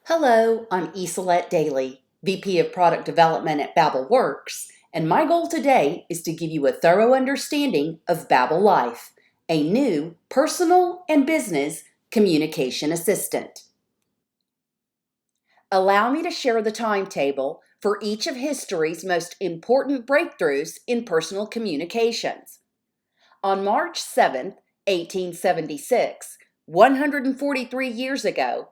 Hello, I'm Ysolette Daly, VP of Product Development at Babel Works, and my goal today is to give you a thorough understanding of Babel Life, a new personal and business communication assistant. Allow me to share the timetable for each of history's most important breakthroughs in personal communications. On March 7, 1876, 143 years ago,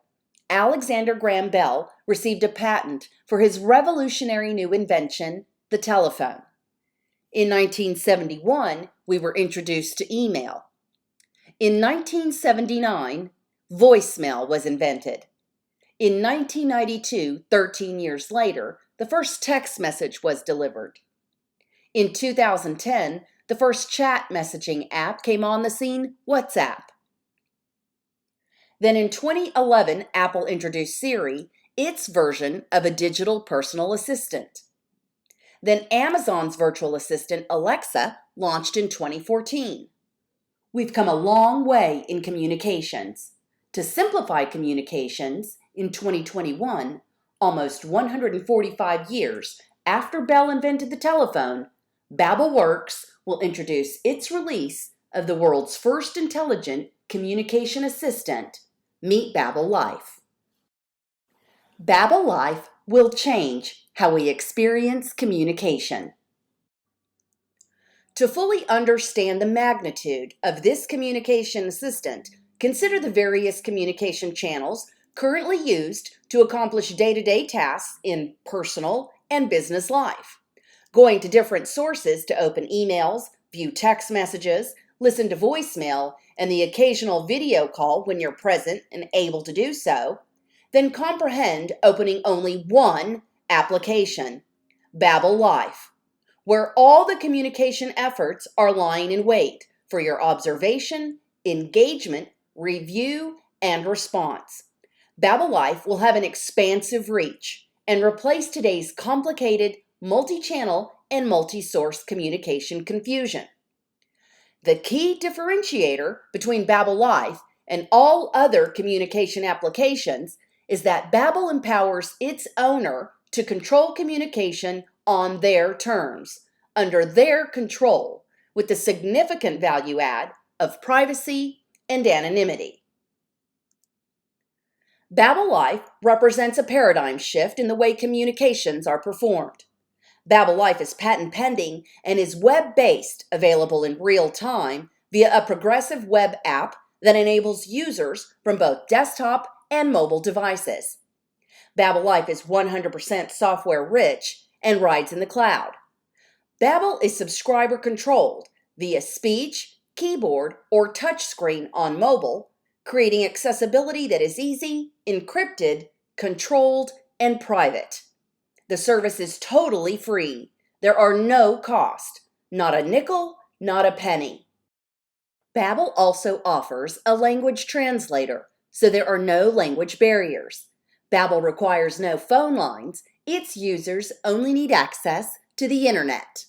Alexander Graham Bell received a patent for his revolutionary new invention, the telephone. In 1971, we were introduced to email. In 1979, voicemail was invented. In 1992, 13 years later, the first text message was delivered. In 2010, the first chat messaging app came on the scene, WhatsApp. Then in 2011, Apple introduced Siri, its version of a digital personal assistant. Then Amazon's virtual assistant, Alexa, launched in 2014. We've come a long way in communications. To simplify communications, in 2021, almost 145 years after Bell invented the telephone, Babel Works will introduce its release of the world's first intelligent communication assistant, Meet Babel Life. Babel Life will change how we experience communication. To fully understand the magnitude of this communication assistant, consider the various communication channels currently used to accomplish day-to-day tasks in personal and business life. Going to different sources to open emails, view text messages, listen to voicemail, and the occasional video call when you're present and able to do so, then comprehend opening only one application, Babel Life, where all the communication efforts are lying in wait for your observation, engagement, review, and response. Babel Life will have an expansive reach and replace today's complicated multi-channel and multi-source communication confusion. The key differentiator between Babel Life and all other communication applications is that Babel empowers its owner to control communication on their terms, under their control, with the significant value add of privacy and anonymity. Babel Life represents a paradigm shift in the way communications are performed. Babel Life is patent pending and is web-based, available in real time via a progressive web app that enables users from both desktop and mobile devices. Babel Life is 100% software rich and rides in the cloud. Babel is subscriber controlled via speech, keyboard, or touchscreen on mobile, creating accessibility that is easy, encrypted, controlled, and private. The service is totally free. There are no costs, not a nickel, not a penny. Babel also offers a language translator, so there are no language barriers. Babel requires no phone lines. Its users only need access to the internet.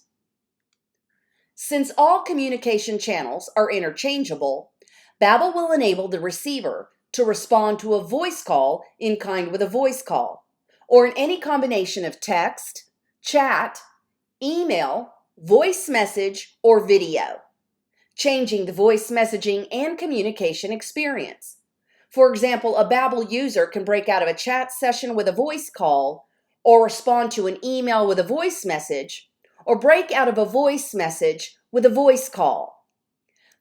Since all communication channels are interchangeable, Babel will enable the receiver to respond to a voice call in kind with a voice call, or in any combination of text, chat, email, voice message, or video, changing the voice messaging and communication experience. For example, a Babel user can break out of a chat session with a voice call, or respond to an email with a voice message, or break out of a voice message with a voice call.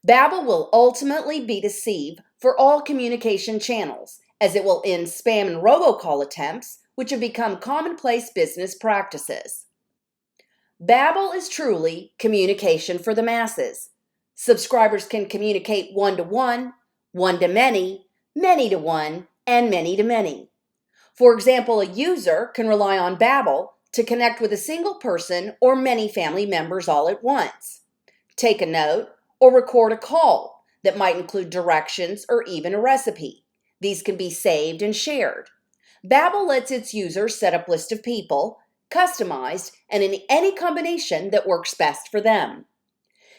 Babel will ultimately be the sieve for all communication channels, as it will end spam and robocall attempts, which have become commonplace business practices. Babel is truly communication for the masses. Subscribers can communicate one-to-one, one-to-many, many-to-one, and many-to-many. For example, a user can rely on Babel to connect with a single person or many family members all at once, take a note, or record a call that might include directions or even a recipe. These can be saved and shared. Babel lets its users set up lists of people, customized and in any combination that works best for them.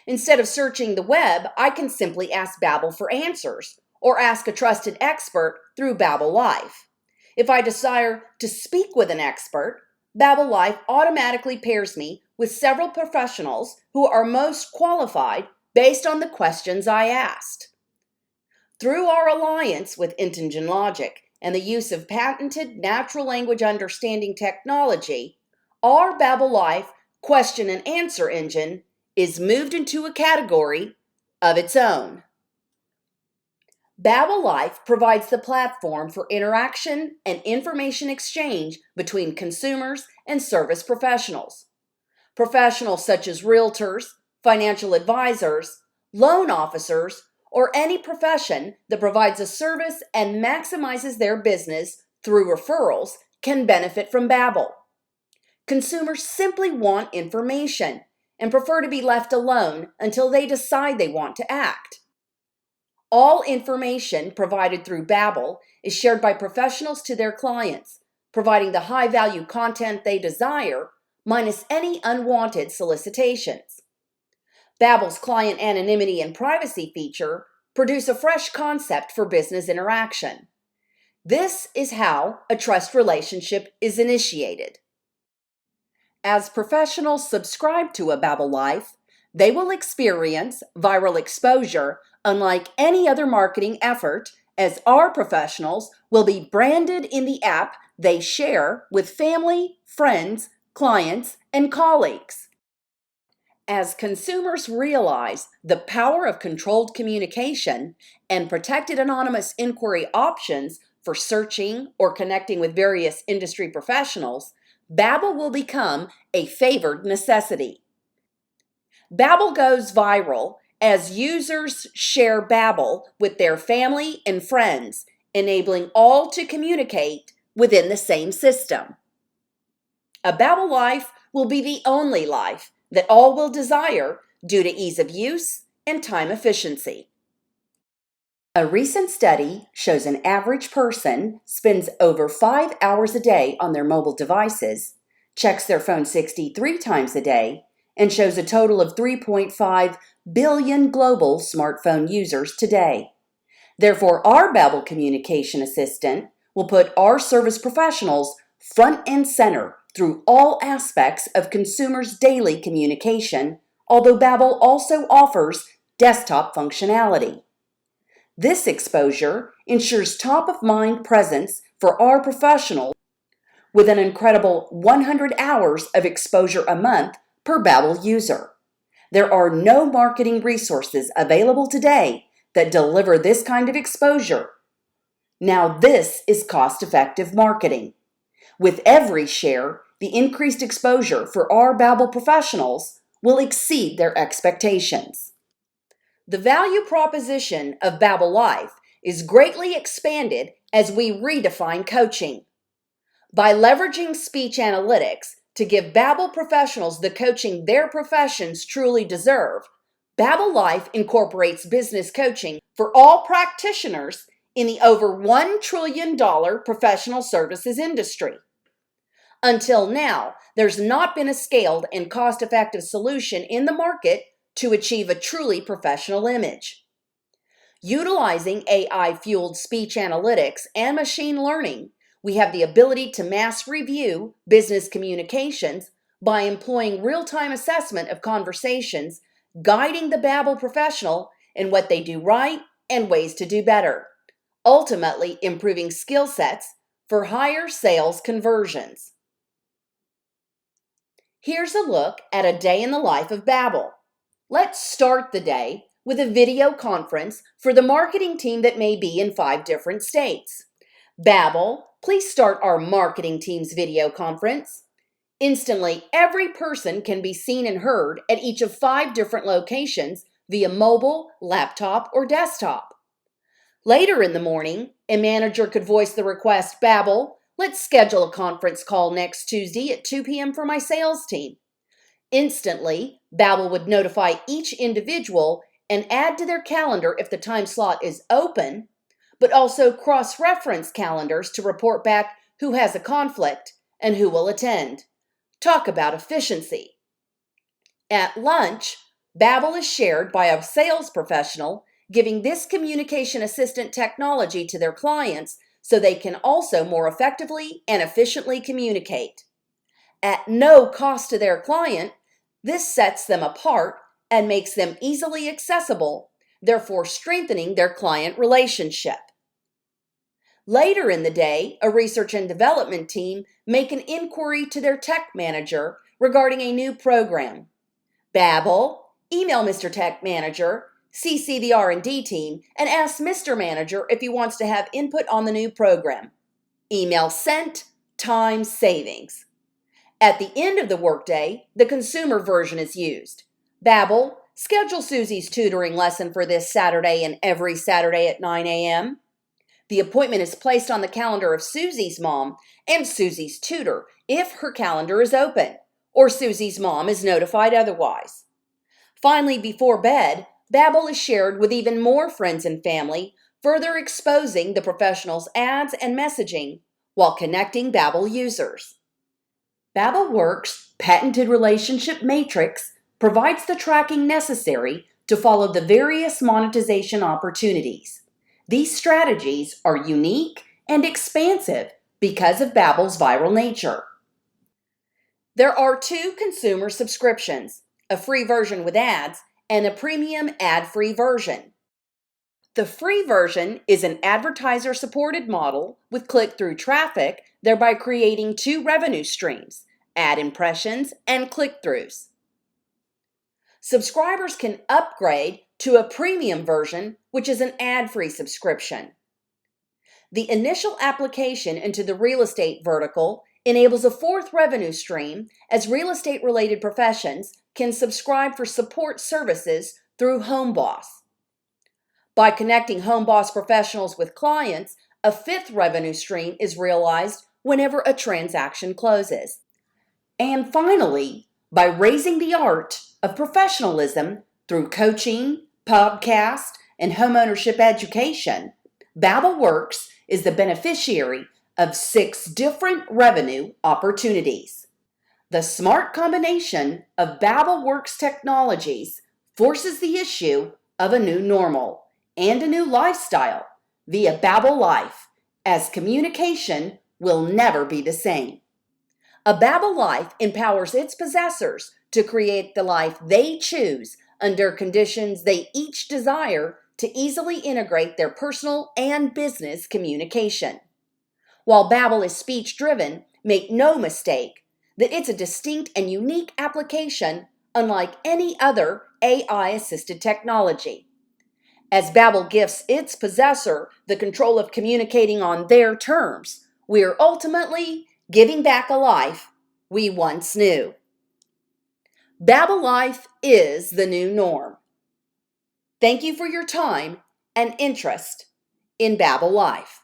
Instead of searching the web, I can simply ask Babel for answers or ask a trusted expert through Babel Life. If I desire to speak with an expert, Babel Life automatically pairs me with several professionals who are most qualified based on the questions I asked. Through our alliance with Intelligent Logic and the use of patented natural language understanding technology, our Babel Life question and answer engine is moved into a category of its own. Babel Life provides the platform for interaction and information exchange between consumers and service professionals. Professionals such as realtors, financial advisors, loan officers, or any profession that provides a service and maximizes their business through referrals can benefit from Babel. Consumers simply want information and prefer to be left alone until they decide they want to act. All information provided through Babel is shared by professionals to their clients, providing the high-value content they desire, minus any unwanted solicitations. Babel's client anonymity and privacy feature produce a fresh concept for business interaction. This is how a trust relationship is initiated. As professionals subscribe to a Babel Life, they will experience viral exposure unlike any other marketing effort, as our professionals will be branded in the app they share with family, friends, clients, and colleagues. As consumers realize the power of controlled communication and protected anonymous inquiry options for searching or connecting with various industry professionals, Babel will become a favored necessity. Babel goes viral as users share Babel with their family and friends, enabling all to communicate within the same system. A Babel Life will be the only life that all will desire due to ease of use and time efficiency. A recent study shows an average person spends over 5 hours a day on their mobile devices, checks their phone 63 times a day, and shows a total of 3.5 billion global smartphone users today. Therefore, our Babel Communication Assistant will put our service professionals front and center through all aspects of consumers' daily communication, although Babel also offers desktop functionality. This exposure ensures top-of-mind presence for our professionals with an incredible 100 hours of exposure a month per Babel user. There are no marketing resources available today that deliver this kind of exposure. Now this is cost-effective marketing. With every share, the increased exposure for our Babel professionals will exceed their expectations. The value proposition of Babel Life is greatly expanded as we redefine coaching. By leveraging speech analytics to give Babel professionals the coaching their professions truly deserve, Babel Life incorporates business coaching for all practitioners in the over $1 trillion professional services industry. Until now, there's not been a scaled and cost-effective solution in the market to achieve a truly professional image. Utilizing AI-fueled speech analytics and machine learning, we have the ability to mass review business communications by employing real-time assessment of conversations, guiding the Babel professional in what they do right and ways to do better, ultimately improving skill sets for higher sales conversions. Here's a look at a day in the life of Babel. Let's start the day with a video conference for the marketing team that may be in 5 different states. Babel, please start our marketing team's video conference. Instantly, every person can be seen and heard at each of 5 different locations via mobile, laptop, or desktop. Later in the morning, a manager could voice the request, "Babel, let's schedule a conference call next Tuesday at 2 p.m. for my sales team." Instantly, Babel would notify each individual and add to their calendar if the time slot is open, but also cross-reference calendars to report back who has a conflict and who will attend. Talk about efficiency. At lunch, Babel is shared by a sales professional, giving this communication assistant technology to their clients so they can also more effectively and efficiently communicate. At no cost to their client, this sets them apart and makes them easily accessible, therefore strengthening their client relationship. Later in the day, a research and development team make an inquiry to their tech manager regarding a new program. Babel, email Mr. Tech Manager, CC the R&D team, and ask Mr. Manager if he wants to have input on the new program. Email sent, time savings. At the end of the workday, the consumer version is used. Babel, schedule Susie's tutoring lesson for this Saturday and every Saturday at 9 a.m. The appointment is placed on the calendar of Susie's mom and Susie's tutor if her calendar is open, or Susie's mom is notified otherwise. Finally, before bed, Babel is shared with even more friends and family, further exposing the professional's ads and messaging while connecting Babel users. BabelWorks' patented relationship matrix provides the tracking necessary to follow the various monetization opportunities. These strategies are unique and expansive because of Babel's viral nature. There are two consumer subscriptions, a free version with ads and a premium ad-free version. The free version is an advertiser-supported model with click-through traffic, thereby creating two revenue streams, ad impressions and click-throughs. Subscribers can upgrade to a premium version, which is an ad-free subscription. The initial application into the real estate vertical enables a fourth revenue stream as real estate-related professions can subscribe for support services through HomeBoss. By connecting HomeBoss professionals with clients, a fifth revenue stream is realized whenever a transaction closes. And finally, by raising the art of professionalism through coaching, podcast, and homeownership education, BabelWorks is the beneficiary of 6 different revenue opportunities. The smart combination of BabelWorks technologies forces the issue of a new normal and a new lifestyle via Babel Life, as communication will never be the same. A Babel Life empowers its possessors to create the life they choose under conditions they each desire to easily integrate their personal and business communication. While Babel is speech-driven, make no mistake that it's a distinct and unique application unlike any other AI-assisted technology. As Babel gifts its possessor the control of communicating on their terms, we are ultimately giving back a life we once knew. Babel Life is the new norm. Thank you for your time and interest in Babel Life.